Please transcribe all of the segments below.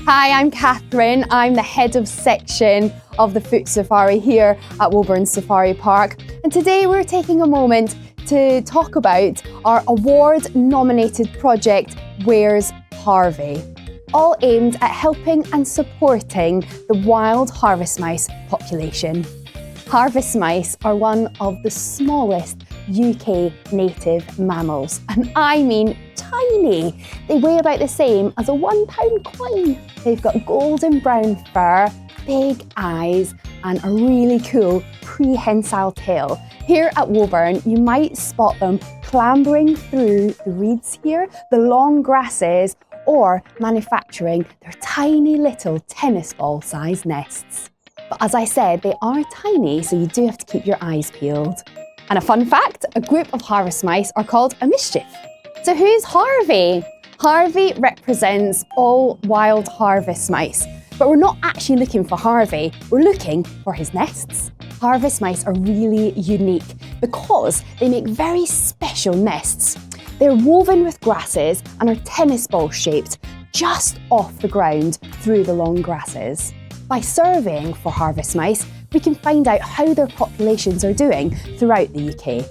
Hi, I'm Catherine. I'm the head of section of the Foot Safari here at Woburn Safari Park. And today we're taking a moment to talk about our award-nominated project, Where's Harvey? All aimed at helping and supporting the wild harvest mice population. Harvest mice are one of the smallest UK native mammals, and I mean tiny. They weigh about the same as a £1 coin. They've got golden brown fur, big eyes, and a really cool prehensile tail. Here at Woburn, you might spot them clambering through the reeds here, the long grasses, or manufacturing their tiny little tennis ball sized nests. But as I said, they are tiny, so you do have to keep your eyes peeled. And a fun fact, a group of harvest mice are called a mischief. So who's Harvey? Harvey represents all wild harvest mice, but we're not actually looking for Harvey, we're looking for his nests. Harvest mice are really unique because they make very special nests. They're woven with grasses and are tennis ball shaped just off the ground through the long grasses. By surveying for harvest mice, we can find out how their populations are doing throughout the UK.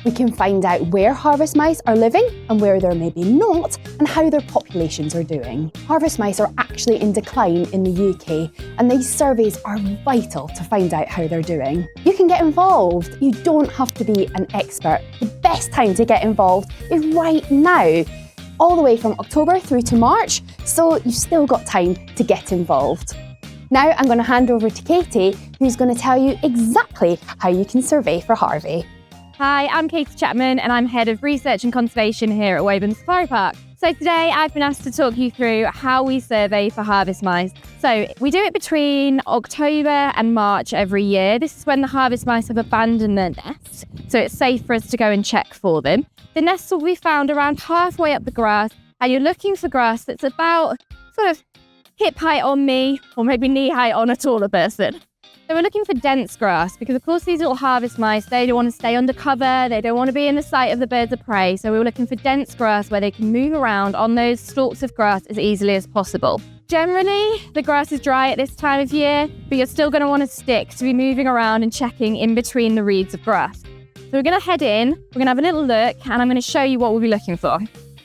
We can find out where harvest mice are living and where they're maybe not, and how their populations are doing. Harvest mice are actually in decline in the UK, and these surveys are vital to find out how they're doing. You can get involved. You don't have to be an expert. The best time to get involved is right now, all the way from October through to March, so you've still got time to get involved. Now I'm going to hand over to Katie, who's going to tell you exactly how you can survey for Harvey. Hi, I'm Katie Chapman and I'm Head of Research and Conservation here at Woburn Safari Park. So today I've been asked to talk you through how we survey for harvest mice. So we do it between October and March every year. This is when the harvest mice have abandoned their nests, so it's safe for us to go and check for them. The nests will be found around halfway up the grass, and you're looking for grass that's about sort of hip height on me, or maybe knee height on a taller person. So we're looking for dense grass because, of course, these little harvest mice, they don't want to stay under cover, they don't want to be in the sight of the birds of prey. So we were looking for dense grass where they can move around on those stalks of grass as easily as possible. Generally, the grass is dry at this time of year, but you're still going to want to stick to be moving around and checking in between the reeds of grass. So we're going to head in, we're going to have a little look, and I'm going to show you what we'll be looking for.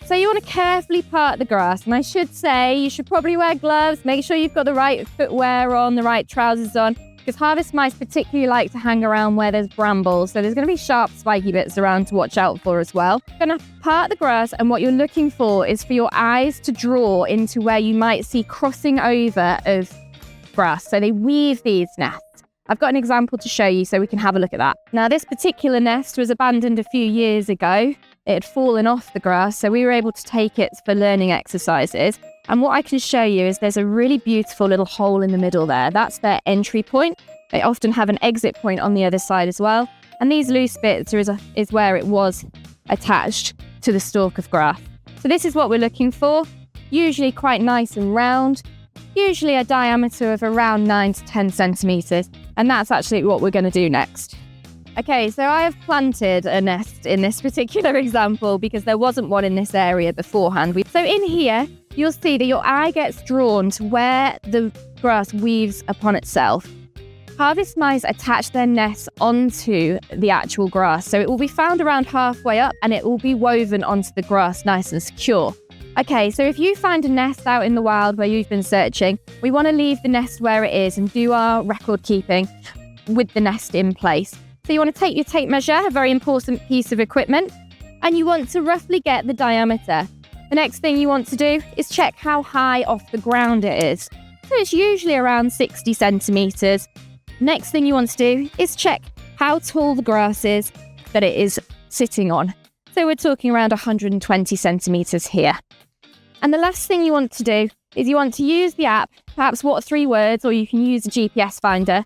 So you want to carefully part the grass, and I should say you should probably wear gloves, make sure you've got the right footwear on, the right trousers on, because harvest mice particularly like to hang around where there's brambles, so there's going to be sharp spiky bits around to watch out for as well. You're going to part the grass, and what you're looking for is for your eyes to draw into where you might see crossing over of grass, so they weave these nests. I've got an example to show you so we can have a look at that. Now this particular nest was abandoned a few years ago. It had fallen off the grass, so we were able to take it for learning exercises. And what I can show you is there's a really beautiful little hole in the middle there. That's their entry point. They often have an exit point on the other side as well. And these loose bits is where it was attached to the stalk of grass. So this is what we're looking for. Usually quite nice and round. Usually a diameter of around 9 to 10 centimetres. And that's actually what we're going to do next. Okay, so I have planted a nest in this particular example because there wasn't one in this area beforehand. So in here, you'll see that your eye gets drawn to where the grass weaves upon itself. Harvest mice attach their nests onto the actual grass, so it will be found around halfway up and it will be woven onto the grass nice and secure. Okay, so if you find a nest out in the wild where you've been searching, we want to leave the nest where it is and do our record keeping with the nest in place. So you want to take your tape measure, a very important piece of equipment, and you want to roughly get the diameter. The next thing you want to do is check how high off the ground it is. So it's usually around 60 centimetres. Next thing you want to do is check how tall the grass is that it is sitting on. So we're talking around 120 centimetres here. And the last thing you want to do is you want to use the app, perhaps What 3 Words, or you can use a GPS finder,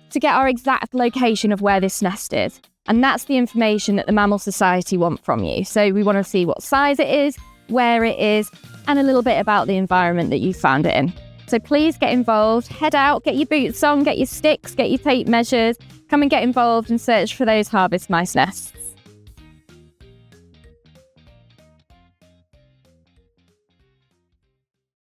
to get our exact location of where this nest is. And that's the information that the Mammal Society want from you. So we want to see what size it is, where it is, and a little bit about the environment that you found it in. So please get involved, head out, get your boots on, get your sticks, get your tape measures, come and get involved and search for those harvest mice nests.